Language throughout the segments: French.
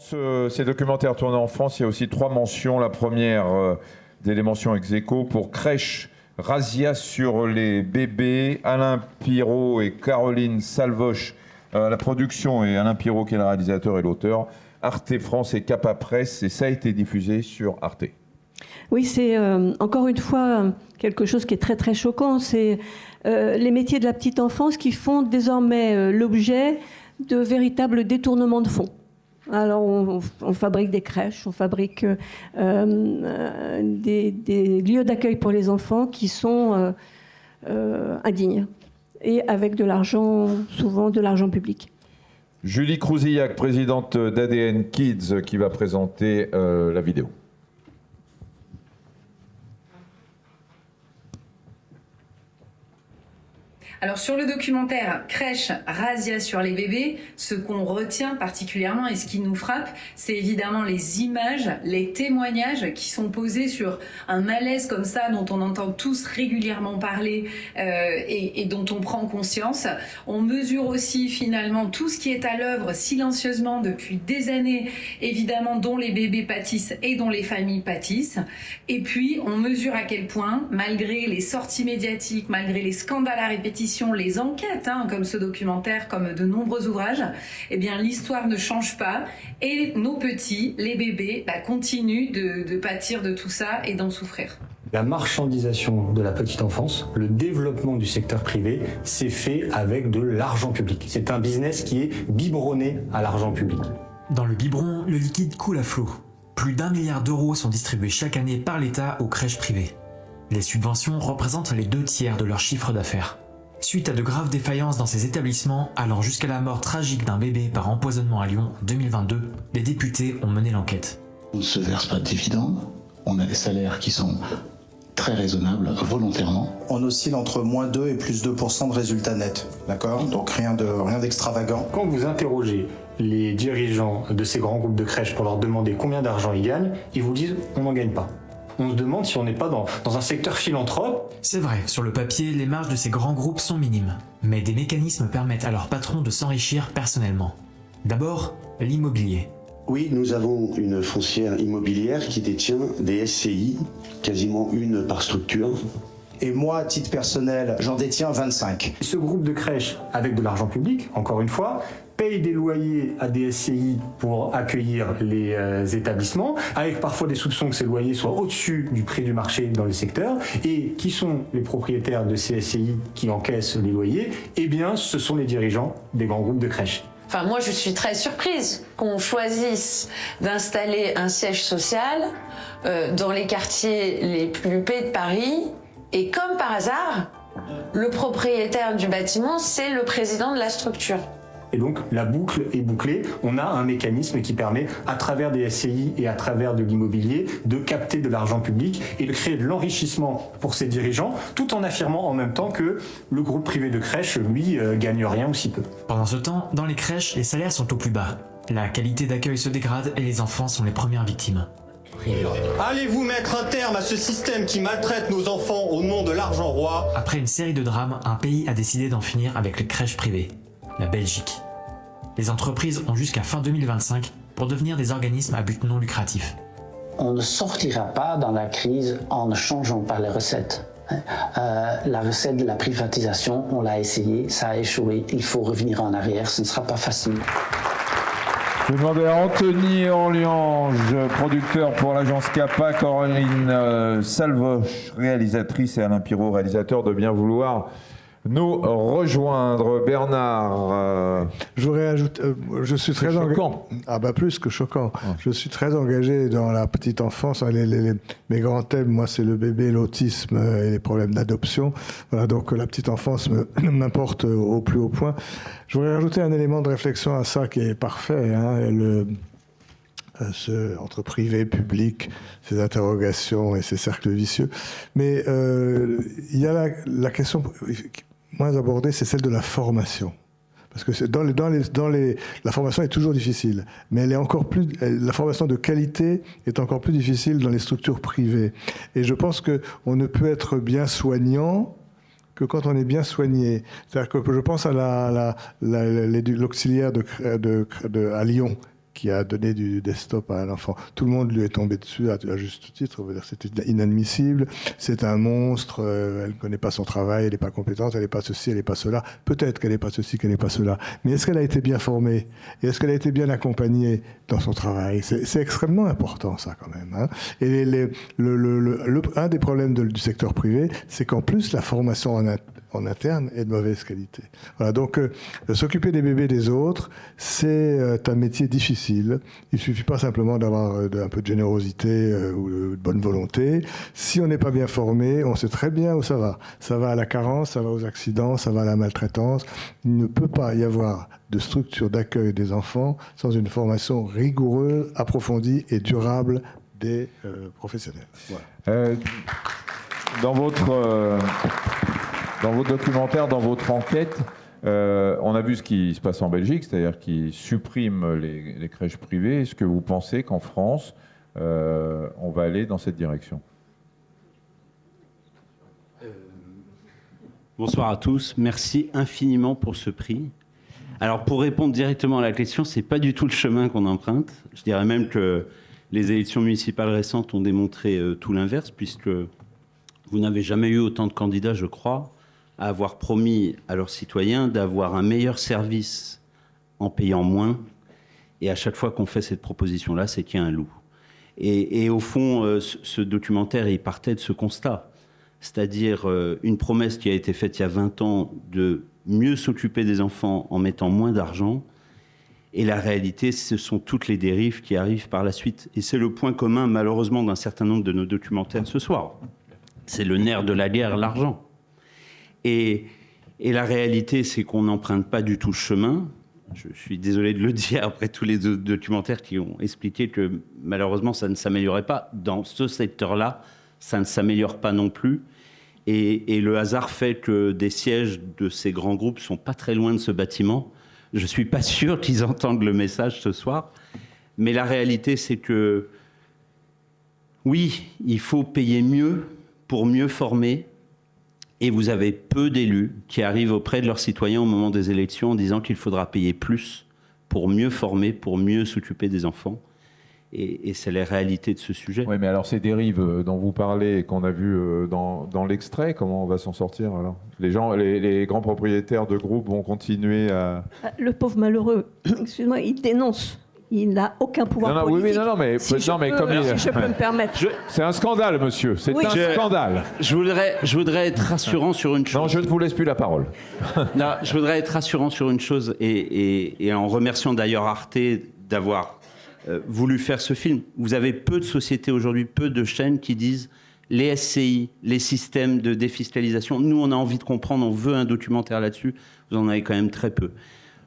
Ces documentaires tournés en France, il y a aussi 3 mentions. La première, des mentions ex aequo pour Crèche, Razzia sur les bébés, Alain Pirot et Caroline Salvoche à la production et Alain Pirot qui est le réalisateur et l'auteur. Arte France et Capa Presse, et ça a été diffusé sur Arte. Oui, c'est encore une fois quelque chose qui est très très choquant. C'est les métiers de la petite enfance qui font désormais l'objet de véritables détournements de fonds. Alors on fabrique des crèches, on fabrique des lieux d'accueil pour les enfants qui sont indignes et avec de l'argent, souvent de l'argent public. Julie Crouzillac, présidente d'ADN Kids, qui va présenter la vidéo. Alors sur le documentaire Crèche, Razzia sur les bébés, ce qu'on retient particulièrement et ce qui nous frappe, c'est évidemment les images, les témoignages qui sont posés sur un malaise comme ça dont on entend tous régulièrement parler et dont on prend conscience. On mesure aussi finalement tout ce qui est à l'œuvre silencieusement depuis des années, évidemment dont les bébés pâtissent et dont les familles pâtissent. Et puis on mesure à quel point, malgré les sorties médiatiques, malgré les scandales à répétition, les enquêtes, comme ce documentaire, comme de nombreux ouvrages, eh bien l'histoire ne change pas et nos petits, les bébés, continuent de pâtir de tout ça et d'en souffrir. La marchandisation de la petite enfance, le développement du secteur privé, c'est fait avec de l'argent public. C'est un business qui est biberonné à l'argent public. Dans le biberon, le liquide coule à flot. Plus d'1 milliard d'euros sont distribués chaque année par l'État aux crèches privées. Les subventions représentent les 2/3 de leur chiffre d'affaires. Suite à de graves défaillances dans ces établissements, allant jusqu'à la mort tragique d'un bébé par empoisonnement à Lyon en 2022, les députés ont mené l'enquête. On ne se verse pas de dividendes, on a des salaires qui sont très raisonnables, volontairement. On oscille entre -2 et +2% de résultats nets, d'accord? Donc rien d'extravagant. Quand vous interrogez les dirigeants de ces grands groupes de crèches pour leur demander combien d'argent ils gagnent, ils vous disent on n'en gagne pas. On se demande si on n'est pas dans un secteur philanthrope. C'est vrai, sur le papier, les marges de ces grands groupes sont minimes. Mais des mécanismes permettent à leurs patrons de s'enrichir personnellement. D'abord, l'immobilier. Oui, nous avons une foncière immobilière qui détient des SCI, quasiment une par structure. Et moi, à titre personnel, j'en détiens 25. Ce groupe de crèches, avec de l'argent public, encore une fois, paye des loyers à des SCI pour accueillir les établissements, avec parfois des soupçons que ces loyers soient au-dessus du prix du marché dans le secteur. Et qui sont les propriétaires de ces SCI qui encaissent les loyers? Eh bien, ce sont les dirigeants des grands groupes de crèches. Enfin, moi, je suis très surprise qu'on choisisse d'installer un siège social dans les quartiers les plus huppés de Paris. Et comme par hasard, le propriétaire du bâtiment, c'est le président de la structure. Et donc, la boucle est bouclée. On a un mécanisme qui permet, à travers des SCI et à travers de l'immobilier, de capter de l'argent public et de créer de l'enrichissement pour ses dirigeants, tout en affirmant en même temps que le groupe privé de crèche, lui, gagne rien ou si peu. Pendant ce temps, dans les crèches, les salaires sont au plus bas. La qualité d'accueil se dégrade et les enfants sont les premières victimes. Allez-vous mettre un terme à ce système qui maltraite nos enfants au nom de l'argent roi? Après une série de drames, un pays a décidé d'en finir avec les crèches privées. La Belgique. Les entreprises ont jusqu'à fin 2025 pour devenir des organismes à but non lucratif. On ne sortira pas dans la crise en ne changeant pas les recettes. La recette de la privatisation, on l'a essayé, ça a échoué. Il faut revenir en arrière, ce ne sera pas facile. Je vais demander à Anthony Orliange, producteur pour l'agence Capa, Caroline Salvoche, réalisatrice, et Alain Pirot, réalisateur, de bien vouloir nous rejoindre. Bernard. Je voudrais ajouter, je suis très engagé. Ah bah plus que choquant. Ouais. Je suis très engagé dans la petite enfance. Mes grands thèmes, moi, c'est le bébé, l'autisme et les problèmes d'adoption. Voilà, donc la petite enfance m'importe au plus haut point. Je voudrais ajouter un élément de réflexion à ça qui est parfait. Entre privé, public, ces interrogations et ces cercles vicieux. Mais il y a la question moins abordée, c'est celle de la formation. Parce que la formation est toujours difficile, mais la formation de qualité est encore plus difficile dans les structures privées. Et je pense qu'on ne peut être bien soignant que quand on est bien soigné. C'est-à-dire que je pense à l'auxiliaire à Lyon, qui a donné du desktop à un enfant. Tout le monde lui est tombé dessus à juste titre. C'était inadmissible. C'est un monstre. Elle ne connaît pas son travail. Elle n'est pas compétente. Elle n'est pas ceci. Elle n'est pas cela. Peut-être qu'elle n'est pas ceci, qu'elle n'est pas cela. Mais est-ce qu'elle a été bien formée? Et est-ce qu'elle a été bien accompagnée dans son travail? C'est extrêmement important, ça, quand même. Hein. Et un des problèmes du secteur privé, c'est qu'en plus, la formation en interne est de mauvaise qualité. Voilà, donc s'occuper des bébés des autres, c'est un métier difficile. Il ne suffit pas simplement d'avoir un peu de générosité ou de bonne volonté. Si on n'est pas bien formé, on sait très bien où ça va. Ça va à la carence, ça va aux accidents, ça va à la maltraitance. Il ne peut pas y avoir de structure d'accueil des enfants sans une formation rigoureuse, approfondie et durable des professionnels. Voilà. Dans votre documentaire, dans votre enquête, on a vu ce qui se passe en Belgique, c'est-à-dire qu'ils suppriment les crèches privées. Est-ce que vous pensez qu'en France, on va aller dans cette direction? Bonsoir à tous. Merci infiniment pour ce prix. Alors, pour répondre directement à la question, ce n'est pas du tout le chemin qu'on emprunte. Je dirais même que les élections municipales récentes ont démontré tout l'inverse, puisque vous n'avez jamais eu autant de candidats, je crois, à avoir promis à leurs citoyens d'avoir un meilleur service en payant moins. Et à chaque fois qu'on fait cette proposition-là, c'est qu'il y a un loup. Et au fond, ce documentaire, il partait de ce constat. C'est-à-dire une promesse qui a été faite il y a 20 ans de mieux s'occuper des enfants en mettant moins d'argent. Et la réalité, ce sont toutes les dérives qui arrivent par la suite. Et c'est le point commun, malheureusement, d'un certain nombre de nos documentaires ce soir. C'est le nerf de la guerre, l'argent. Et la réalité, c'est qu'on n'emprunte pas du tout le chemin. Je suis désolé de le dire après tous les documentaires qui ont expliqué que malheureusement, ça ne s'améliorait pas. Dans ce secteur-là, ça ne s'améliore pas non plus. Et le hasard fait que des sièges de ces grands groupes ne sont pas très loin de ce bâtiment. Je ne suis pas sûr qu'ils entendent le message ce soir. Mais la réalité, c'est que oui, il faut payer mieux pour mieux former. Et vous avez peu d'élus qui arrivent auprès de leurs citoyens au moment des élections en disant qu'il faudra payer plus pour mieux former, pour mieux s'occuper des enfants. Et c'est la réalité de ce sujet. Oui, mais alors ces dérives dont vous parlez et qu'on a vues dans l'extrait, comment on va s'en sortir alors? Les grands propriétaires de groupes vont continuer à... Le pauvre malheureux, excuse-moi, il dénonce. Il n'a aucun pouvoir politique. Mais si je peux me permettre. C'est un scandale, monsieur. C'est un scandale. Je voudrais être rassurant sur une chose. Non, je ne vous laisse plus la parole. Non, je voudrais être rassurant sur une chose et en remerciant d'ailleurs Arte d'avoir voulu faire ce film. Vous avez peu de sociétés aujourd'hui, peu de chaînes qui disent les SCI, les systèmes de défiscalisation. Nous, on a envie de comprendre, on veut un documentaire là-dessus. Vous en avez quand même très peu.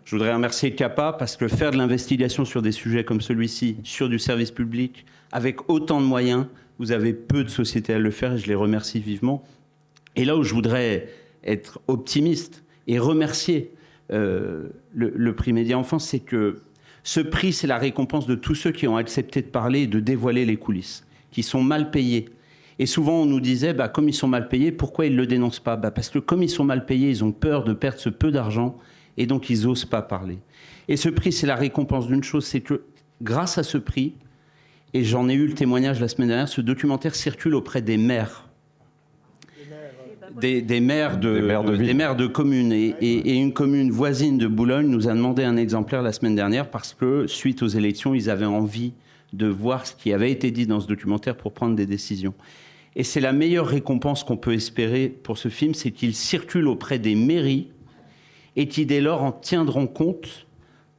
Je voudrais remercier CAPA parce que faire de l'investigation sur des sujets comme celui-ci, sur du service public, avec autant de moyens, vous avez peu de sociétés à le faire et je les remercie vivement. Et là où je voudrais être optimiste et remercier le prix Média Enfance, c'est que ce prix, c'est la récompense de tous ceux qui ont accepté de parler et de dévoiler les coulisses, qui sont mal payés. Et souvent, on nous disait, comme ils sont mal payés, pourquoi ils ne le dénoncent pas? Parce que comme ils sont mal payés, ils ont peur de perdre ce peu d'argent et donc ils n'osent pas parler. Et ce prix, c'est la récompense d'une chose, c'est que grâce à ce prix, et j'en ai eu le témoignage la semaine dernière, ce documentaire circule auprès des maires. Des maires de communes. Et une commune voisine de Boulogne nous a demandé un exemplaire la semaine dernière parce que, suite aux élections, ils avaient envie de voir ce qui avait été dit dans ce documentaire pour prendre des décisions. Et c'est la meilleure récompense qu'on peut espérer pour ce film, c'est qu'il circule auprès des mairies et qui, dès lors, en tiendront compte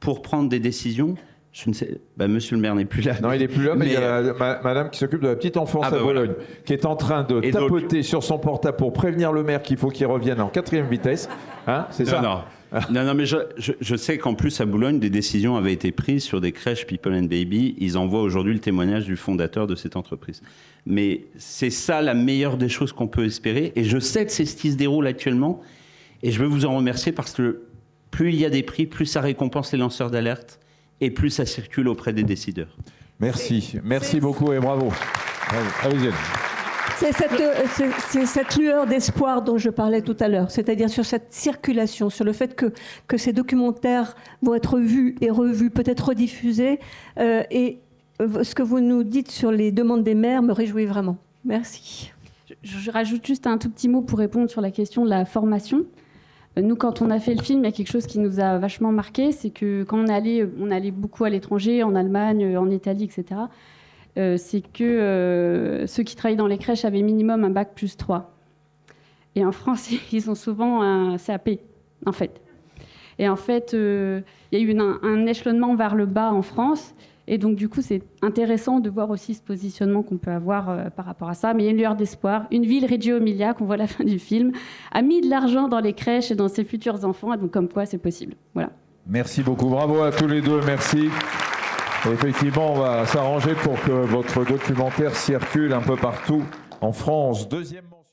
pour prendre des décisions. Je ne sais... monsieur le maire n'est plus là. Non, il n'est plus là, mais il y a madame qui s'occupe de la petite enfance à Bologne, qui est en train de tapoter sur son portable pour prévenir le maire qu'il faut qu'il revienne en 4e vitesse. Hein, c'est ça? Non, mais je sais qu'en plus, à Boulogne, des décisions avaient été prises sur des crèches People and Baby. Ils envoient aujourd'hui le témoignage du fondateur de cette entreprise. Mais c'est ça la meilleure des choses qu'on peut espérer. Et je sais que c'est ce qui se déroule actuellement. Et je veux vous en remercier parce que plus il y a des prix, plus ça récompense les lanceurs d'alerte et plus ça circule auprès des décideurs. Merci beaucoup et bravo. Allez-y. C'est cette lueur d'espoir dont je parlais tout à l'heure, c'est-à-dire sur cette circulation, sur le fait que ces documentaires vont être vus et revus, peut-être rediffusés. Et ce que vous nous dites sur les demandes des maires me réjouit vraiment. Merci. Je rajoute juste un tout petit mot pour répondre sur la question de la formation. Nous, quand on a fait le film, il y a quelque chose qui nous a vachement marqué, c'est que quand on allait beaucoup à l'étranger, en Allemagne, en Italie, etc., c'est que ceux qui travaillent dans les crèches avaient minimum un bac plus 3. Et en France, ils ont souvent un CAP, en fait. Et en fait, il y a eu un échelonnement vers le bas en France. Et donc, du coup, c'est intéressant de voir aussi ce positionnement qu'on peut avoir par rapport à ça. Mais il y a une lueur d'espoir. Une ville, Reggio Emilia, qu'on voit à la fin du film, a mis de l'argent dans les crèches et dans ses futurs enfants. Et donc, comme quoi, c'est possible. Voilà. Merci beaucoup. Bravo à tous les deux. Merci. Effectivement, on va s'arranger pour que votre documentaire circule un peu partout en France. Deuxième mention.